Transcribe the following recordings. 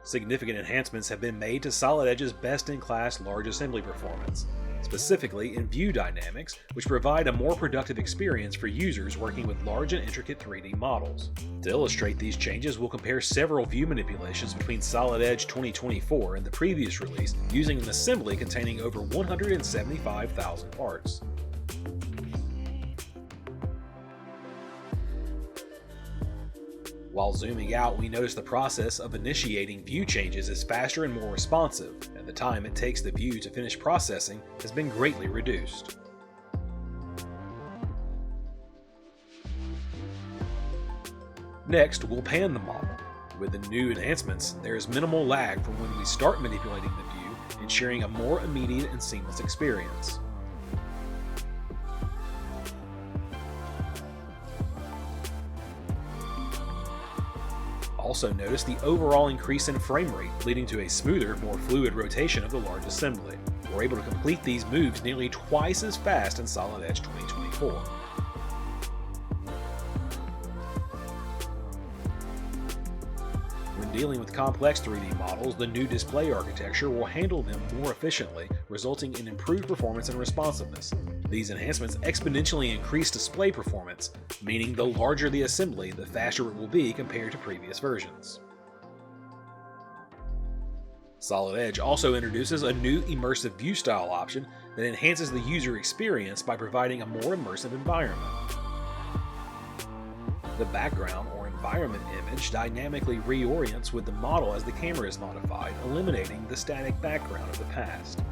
Significant enhancements have been made to Solid Edge's best-in-class large assembly performance, specifically in view dynamics, which provide a more productive experience for users working with large and intricate 3D models. To illustrate these changes, we'll compare several view manipulations between Solid Edge 2024 and the previous release using an assembly containing over 175,000 parts. While zooming out, we notice the process of initiating view changes is faster and more responsive, and the time it takes the view to finish processing has been greatly reduced. Next, we'll pan the model. With the new enhancements, there is minimal lag from when we start manipulating the view, ensuring a more immediate and seamless experience. Also notice the overall increase in frame rate, leading to a smoother, more fluid rotation of the large assembly. We're able to complete these moves nearly twice as fast in Solid Edge 2024. When dealing with complex 3D models, the new display architecture will handle them more efficiently, resulting in improved performance and responsiveness. These enhancements exponentially increase display performance, meaning the larger the assembly, the faster it will be compared to previous versions. Solid Edge also introduces a new immersive view style option that enhances the user experience by providing a more immersive environment. The background or environment image dynamically reorients with the model as the camera is modified, eliminating the static background of the past.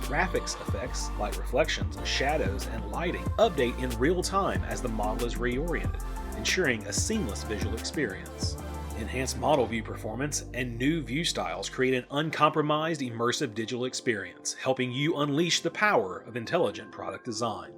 Graphics effects like reflections, shadows, and lighting update in real time as the model is reoriented, ensuring a seamless visual experience. Enhanced model view performance and new view styles create an uncompromised immersive digital experience, helping you unleash the power of intelligent product design.